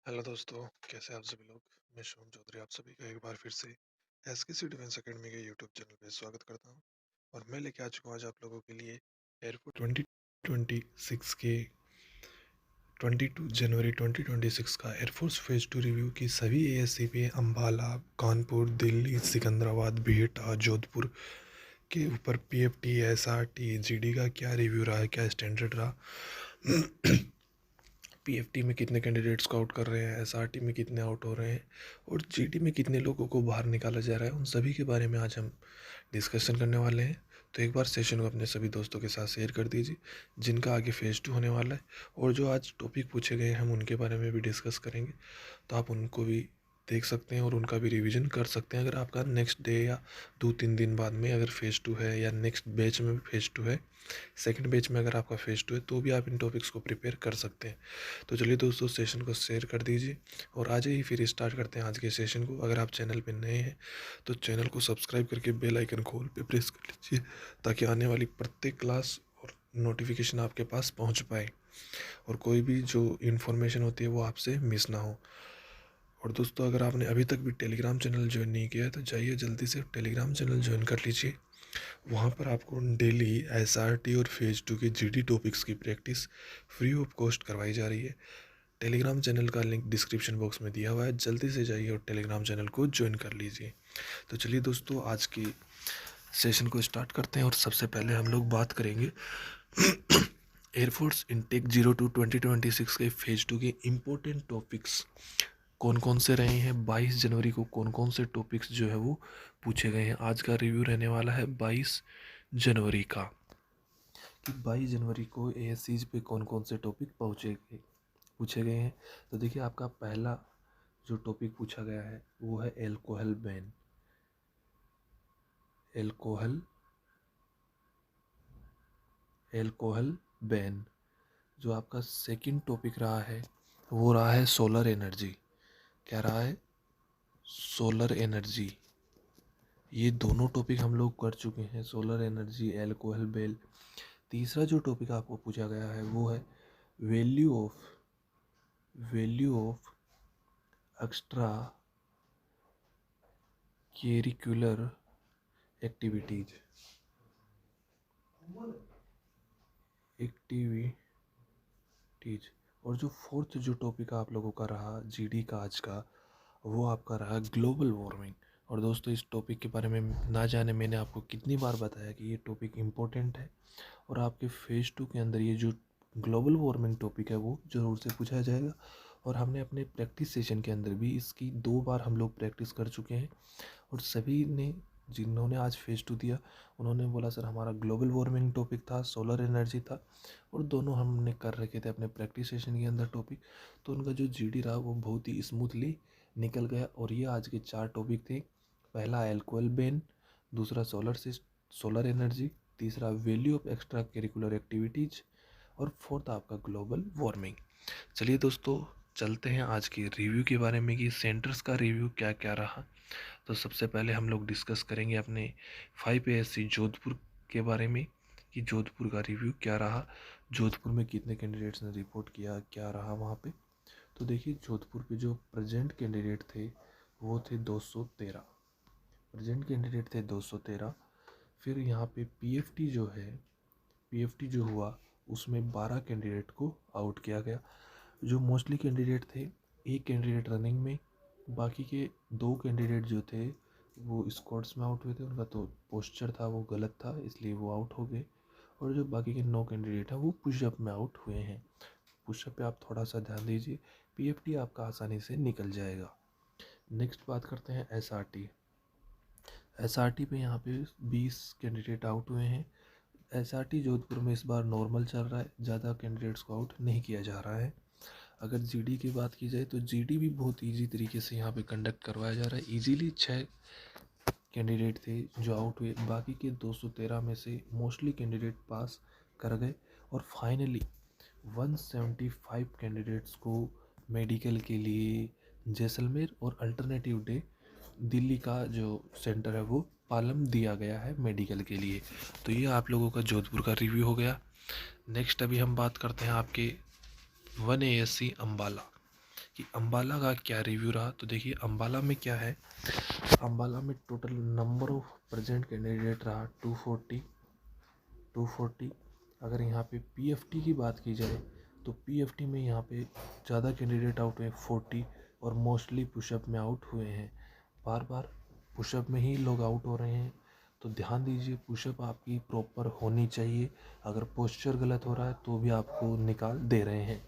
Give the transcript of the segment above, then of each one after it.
Hello दोस्तों, कैसे हैं आप सभी लोग। मैं शुभम चौधरी आप सभी का एक बार फिर से एसकेसी डिफेंस एकेडमी के यूट्यूब चैनल पे स्वागत करता हूं। और मैं लेके आ चुका हूं आज आप लोगों के लिए एयरफोर्स 2026 के 22 जनवरी 2026 का एयरफोर्स फेज 2 रिव्यू की सभी एएससी पे अम्बाला, कानपुर, दिल्ली, सिकंदराबाद, बिहटा, जोधपुर के ऊपर पीएफटी, एसआरटी, जीडी का क्या रिव्यू रहा है, क्या स्टैंडर्ड रहा। पीएफटी में कितने कैंडिडेट्स को आउट कर रहे हैं, एसआरटी में कितने आउट हो रहे हैं और जीडी में कितने लोगों को बाहर निकाला जा रहा है, उन सभी के बारे में आज हम डिस्कशन करने वाले हैं। तो एक बार सेशन को अपने सभी दोस्तों के साथ शेयर कर दीजिए जिनका आगे फेज़ 2 होने वाला है। और जो आज टॉपिक पूछे गए हैं हम उनके बारे में भी डिस्कस करेंगे, तो आप उनको भी देख सकते हैं और उनका भी रिवीजन कर सकते हैं। अगर आपका नेक्स्ट डे या 2-3 दिन बाद में अगर फेज़ 2 है या नेक्स्ट बैच में फेज़ 2 है, सेकंड बैच में अगर आपका फेज़ 2 है, तो भी आप इन टॉपिक्स को प्रिपेयर कर सकते हैं। तो चलिए दोस्तों, सेशन को शेयर कर दीजिए और आज ही फिर स्टार्ट करते हैं आज के सेशन को। अगर आप चैनल पे नए हैं तो चैनल को सब्सक्राइब करके बेल आइकन खोल पे प्रेस कर लीजिए ताकि आने वाली प्रत्येक क्लास और नोटिफिकेशन आपके पास पहुंच पाए और कोई भी जो इन्फॉर्मेशन होती है वो आपसे मिस ना हो। और दोस्तों, अगर आपने अभी तक भी टेलीग्राम चैनल ज्वाइन नहीं किया है तो जाइए जल्दी से टेलीग्राम चैनल ज्वाइन कर लीजिए। वहाँ पर आपको डेली एसआरटी और फेज़ 2 के जीडी टॉपिक्स की प्रैक्टिस फ्री ऑफ कॉस्ट करवाई जा रही है। टेलीग्राम चैनल का लिंक डिस्क्रिप्शन बॉक्स में दिया हुआ है, जल्दी से जाइए और टेलीग्राम चैनल को ज्वाइन कर लीजिए। तो चलिए दोस्तों, आज की सेशन को स्टार्ट करते हैं और सबसे पहले हम लोग बात करेंगे एयरफोर्स इनटेक 02-2026 के फेज़ 2 के इम्पोर्टेंट टॉपिक्स कौन कौन से रहे हैं। 22 जनवरी को कौन कौन से टॉपिक्स जो है वो पूछे गए हैं। आज का रिव्यू रहने वाला है 22 जनवरी का, कि 22 जनवरी को एएससीज पे कौन कौन से टॉपिक पूछे गए हैं। तो देखिए, आपका पहला जो टॉपिक पूछा गया है वो है alcohol ban. Alcohol alcohol ban. जो आपका सेकंड टॉपिक रहा है वो रहा है सोलर एनर्जी। क्या रहा है? Solar energy. ये दोनों टॉपिक हम लोग कर चुके हैं, सोलर एनर्जी, एल्कोहल बैन। तीसरा जो टॉपिक आपको पूछा गया है वो है value of extra curricular activities. और जो फोर्थ जो टॉपिक आप लोगों का रहा जीडी का आज का, वो आपका रहा ग्लोबल वार्मिंग। और दोस्तों, इस टॉपिक के बारे में ना जाने मैंने आपको कितनी बार बताया कि ये टॉपिक इम्पोर्टेंट है और आपके फेज़ 2 के अंदर ये जो ग्लोबल वार्मिंग टॉपिक है वो ज़रूर से पूछा जाएगा। और हमने अपने प्रैक्टिस सेशन के अंदर भी इसकी 2 बार हम लोग प्रैक्टिस कर चुके हैं और सभी ने जिन्होंने आज फेज़ 2 दिया उन्होंने बोला सर हमारा ग्लोबल वार्मिंग टॉपिक था, सोलर एनर्जी था, और दोनों हमने कर रखे थे अपने प्रैक्टिस सेशन के अंदर टॉपिक। तो उनका जो जीडी रहा वो बहुत ही स्मूथली निकल गया। और ये आज के 4 टॉपिक थे। पहला एल्कोहल बैन, दूसरा सोलर एनर्जी, तीसरा value of extra curricular activities और फोर्थ आपका ग्लोबल वार्मिंग। चलिए दोस्तों, चलते हैं आज के रिव्यू के बारे में कि सेंटर्स का रिव्यू क्या क्या रहा। तो सबसे पहले हम लोग डिस्कस करेंगे अपने 5 एएससी जोधपुर के बारे में कि जोधपुर का रिव्यू क्या रहा, जोधपुर में कितने कैंडिडेट्स ने रिपोर्ट किया, क्या रहा वहाँ पे। तो देखिए, जोधपुर पे जो प्रेजेंट कैंडिडेट थे वो थे 213। प्रेजेंट कैंडिडेट थे 213। फिर यहाँ पे पीएफटी जो हुआ उसमें 12 कैंडिडेट को आउट किया गया। जो मोस्टली कैंडिडेट थे, एक कैंडिडेट रनिंग में, बाकी के 2 कैंडिडेट जो थे वो स्क्वाड्स में आउट हुए थे। उनका तो पोस्चर था वो गलत था इसलिए वो आउट हो गए। और जो बाकी के 9 कैंडिडेट हैं वो पुशअप में आउट हुए हैं। पुशअप पे आप थोड़ा सा ध्यान दीजिए, पीएफटी आपका आसानी से निकल जाएगा। नेक्स्ट बात करते हैं एसआरटी। एसआरटी पे यहाँ पे 20 कैंडिडेट आउट हुए हैं। एसआरटी जोधपुर में इस बार नॉर्मल चल रहा है, ज़्यादा कैंडिडेट्स को आउट नहीं किया जा रहा है। अगर जीडी की बात की जाए तो जीडी भी बहुत इजी तरीके से यहाँ पे कंडक्ट करवाया जा रहा है। इजीली 6 कैंडिडेट थे जो आउट हुए, बाकी के 213 में से मोस्टली कैंडिडेट पास कर गए। और फाइनली 175 कैंडिडेट्स को मेडिकल के लिए जैसलमेर और अल्टरनेटिव डे दिल्ली का जो सेंटर है वो पालम दिया गया है मेडिकल के लिए। तो ये आप लोगों का जोधपुर का रिव्यू हो गया। नेक्स्ट अभी हम बात करते हैं आपके 1 एएससी अम्बाला। कि अम्बाला का क्या रिव्यू रहा। तो देखिए अम्बाला में क्या है, अम्बाला में total number of present candidate रहा 240। अगर यहाँ पे पीएफटी की बात की जाए तो पीएफटी में यहाँ पे ज़्यादा कैंडिडेट आउट हुए 40, और मोस्टली पुशअप में आउट हुए हैं। बार बार पुशअप में ही लोग आउट हो रहे हैं, तो ध्यान दीजिए पुशअप आपकी प्रॉपर होनी चाहिए। अगर पोस्चर गलत हो रहा है तो भी आपको निकाल दे रहे हैं।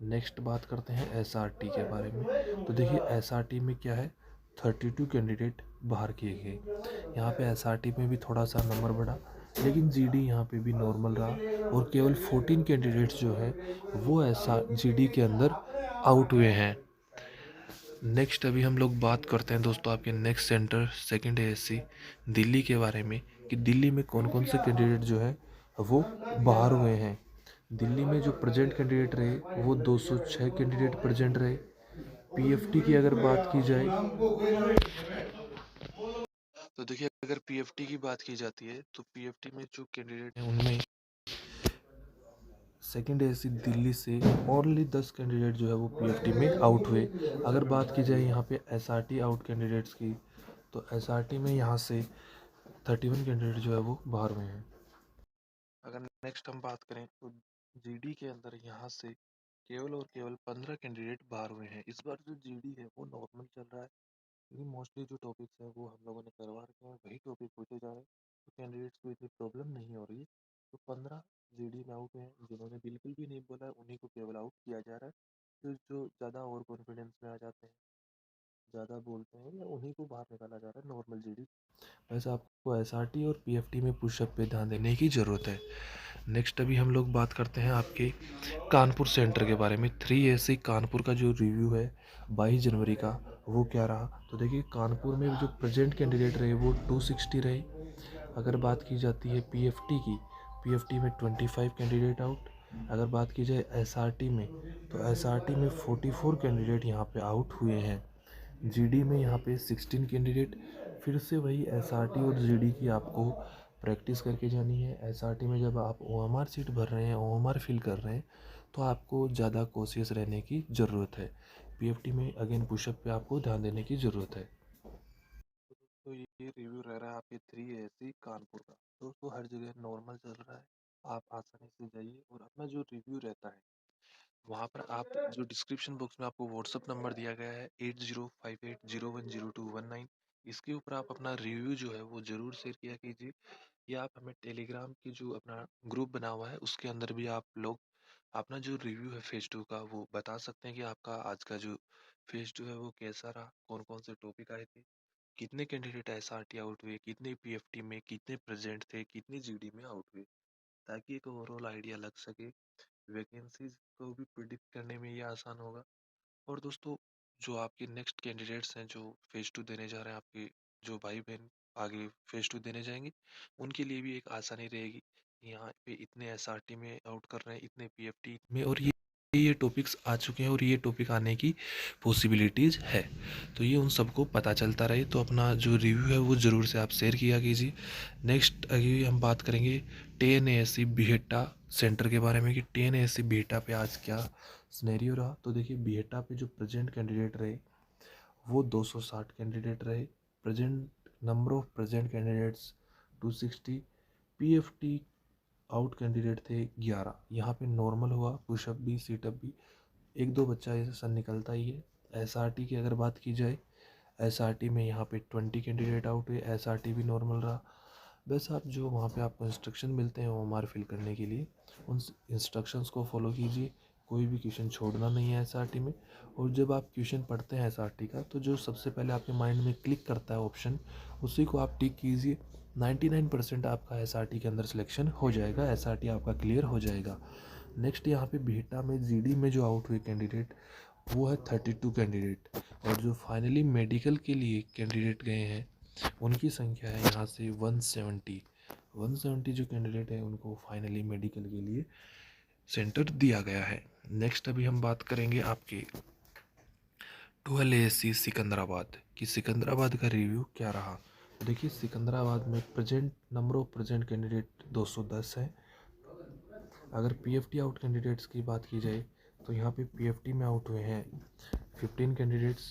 नेक्स्ट बात करते हैं एसआरटी के बारे में। तो देखिए एसआरटी में क्या है, 32 कैंडिडेट बाहर किए गए। यहाँ पे एसआरटी में भी थोड़ा सा नंबर बढ़ा, लेकिन जीडी यहाँ पे भी नॉर्मल रहा, और केवल 14 कैंडिडेट्स जो है वो ऐसा जीडी के अंदर आउट हुए हैं। नेक्स्ट अभी हम लोग बात करते हैं दोस्तों आपके next centre second ASC Delhi के बारे में, कि दिल्ली में कौन कौन से कैंडिडेट जो है वो बाहर हुए हैं। दिल्ली में जो प्रेजेंट कैंडिडेट रहे वो 206 कैंडिडेट प्रेजेंट रहे। पीएफटी की अगर बात की जाए तो देखिए अगर पीएफटी की बात की जाती है तो पीएफटी में जो कैंडिडेट हैं उनमें सेकेंड एसी दिल्ली से ओनली 10 कैंडिडेट जो है वो पीएफटी में आउट हुए। अगर बात की जाए यहाँ पे एसआरटी आउट कैंडिडेट्स की, तो एसआरटी में यहाँ से 31 कैंडिडेट जो है वो बाहर हुए हैं। अगर नेक्स्ट हम बात करें तो जीडी के अंदर यहाँ से केवल और केवल 15 कैंडिडेट बाहर हुए हैं। इस बार जो जीडी है वो नॉर्मल चल रहा है, क्योंकि मोस्टली जो टॉपिक्स हैं वो हम लोगों ने करवा रखे हैं, वही टॉपिक पूछे जा रहे हैं, तो कैंडिडेट्स को इतनी प्रॉब्लम नहीं हो रही है। तो 15 जीडी में आउट हैं, जिन्होंने बिल्कुल भी नहीं बोला है उन्हीं को केवल आउट किया जा रहा है। तो जो ज़्यादा ओवर कॉन्फिडेंस में आ जाते हैं, ज़्यादा बोलते हैं, या उन्हीं को बाहर निकाला जा रहा है नॉर्मल जीडी। वैसे आपको एसआरटी और पीएफटी में पुशअप पे ध्यान देने की ज़रूरत है। नेक्स्ट अभी हम लोग बात करते हैं आपके कानपुर सेंटर के बारे में। 3AC कानपुर का जो रिव्यू है 22 जनवरी का, वो क्या रहा। तो देखिए कानपुर में जो प्रेजेंट कैंडिडेट रहे वो 260 रहे। अगर बात की जाती है पीएफटी की, पीएफटी में 25 कैंडिडेट आउट। अगर बात की जाए एसआरटी में, तो एसआरटी में 44 कैंडिडेट यहाँ पे आउट हुए हैं। जीडी में यहाँ पे 16 कैंडिडेट। फिर से वही एसआरटी और जीडी की आपको प्रैक्टिस करके जानी है। एसआरटी में जब आप ओएमआर सीट भर रहे हैं, ओएमआर फिल कर रहे हैं, तो आपको ज़्यादा कोशिश रहने की ज़रूरत है। पीएफटी में अगेन पुशअप पे आपको ध्यान देने की ज़रूरत है। तो ये रिव्यू रह रहा है आपके 3AC कानपुर का। दोस्तों हर जगह नॉर्मल चल रहा है, आप आसानी से जाइए, और अपना जो रिव्यू रहता है वहाँ पर आप जो डिस्क्रिप्शन बॉक्स में आपको व्हाट्सअप नंबर दिया गया है 8058010219, इसके ऊपर आप अपना रिव्यू जो है वो ज़रूर शेयर किया कीजिए, या आप हमें टेलीग्राम की जो अपना ग्रुप बना हुआ है उसके अंदर भी आप लोग अपना जो रिव्यू है फेज 2 का वो बता सकते हैं कि आपका आज का जो फेज 2 है वो कैसा रहा, कौन कौन से टॉपिक आए थे, कितने कैंडिडेट एसआरटी आउट हुए, कितने पीएफटी में, कितने प्रेजेंट थे, कितने जीडी में आउट हुए, ताकि एक ओवरऑल आइडिया लग सके। वैकेंसीज को भी प्रिडिक्ट करने में ये आसान होगा। और दोस्तों जो आपके नेक्स्ट कैंडिडेट्स हैं जो फेज 2 देने जा रहे हैं, आपके जो भाई बहन आगे फेज 2 देने जाएंगे, उनके लिए भी एक आसानी रहेगी। यहाँ पे इतने एसआरटी में आउट कर रहे हैं, इतने पीएफटी में, और ये टॉपिक्स आ चुके हैं और ये टॉपिक आने की पॉसिबिलिटीज़ है। तो ये उन सबको पता चलता रहे, तो अपना जो रिव्यू है वो ज़रूर से आप शेयर किया कीजिए। नेक्स्ट अभी हम बात करेंगे TNASC बीहेटा सेंटर के बारे में, कि TNASC बीहेटा पे आज क्या सिनेरियो रहा। तो देखिए बीहेटा पे जो प्रेजेंट कैंडिडेट रहे वो 260 कैंडिडेट रहे। Present number of present candidates 260। PFT out candidate थे 11। यहाँ पे नॉर्मल हुआ, पुशअप भी सीटअप भी, एक दो बच्चा ऐसा निकलता ही है। एसआरटी की अगर बात की जाए, एसआरटी में यहाँ पे 20 कैंडिडेट आउट हुए, एसआरटी भी नॉर्मल रहा। बस आप जो वहाँ पे आपको इंस्ट्रक्शन मिलते हैं ओएमआर फिल करने के लिए, उन इंस्ट्रक्शंस को फॉलो कीजिए। कोई भी क्वेश्चन छोड़ना नहीं है एसआरटी में। और जब आप क्वेश्चन पढ़ते हैं एसआरटी का, तो जो सबसे पहले आपके माइंड में क्लिक करता है ऑप्शन, उसी को आप टिक कीजिए। 99% आपका एसआरटी के अंदर सिलेक्शन हो जाएगा, एसआरटी आपका क्लियर हो जाएगा। नेक्स्ट यहाँ पे बीटा में जीडी में जो आउट हुए कैंडिडेट वो है 32 कैंडिडेट, और जो फाइनली मेडिकल के लिए कैंडिडेट गए हैं उनकी संख्या है यहाँ से 170 जो कैंडिडेट है उनको फाइनली मेडिकल के लिए सेंटर दिया गया है। नेक्स्ट अभी हम बात करेंगे आपके 12ASC सिकंदराबाद की, सिकंदराबाद का रिव्यू क्या रहा। देखिए सिकंदराबाद में present number of present candidate 210 है। अगर पीएफटी आउट कैंडिडेट्स की बात की जाए तो यहाँ पे पीएफटी में आउट हुए हैं 15 कैंडिडेट्स।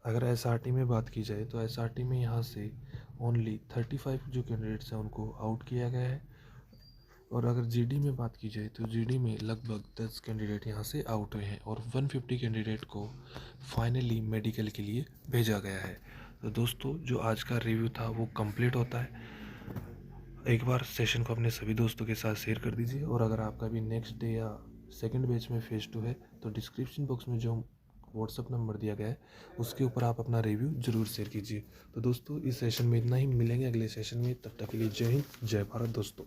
अगर एसआरटी में बात की जाए तो एसआरटी में यहाँ से ओनली 35 जो कैंडिडेट्स हैं उनको आउट किया गया है। और अगर जीडी में बात की जाए तो जीडी में लगभग 10 कैंडिडेट यहाँ से आउट हुए हैं और 150 कैंडिडेट को फाइनली मेडिकल के लिए भेजा गया है। तो दोस्तों जो आज का रिव्यू था वो कंप्लीट होता है। एक बार सेशन को अपने सभी दोस्तों के साथ शेयर कर दीजिए और अगर आपका भी नेक्स्ट डे या सेकंड बैच में फेज 2 है तो डिस्क्रिप्शन बॉक्स में जो व्हाट्सअप नंबर दिया गया है उसके ऊपर आप अपना रिव्यू ज़रूर शेयर कीजिए। तो दोस्तों इस सेशन में इतना ही, मिलेंगे अगले सेशन में, तब तक के लिए जय हिंद जय भारत दोस्तों।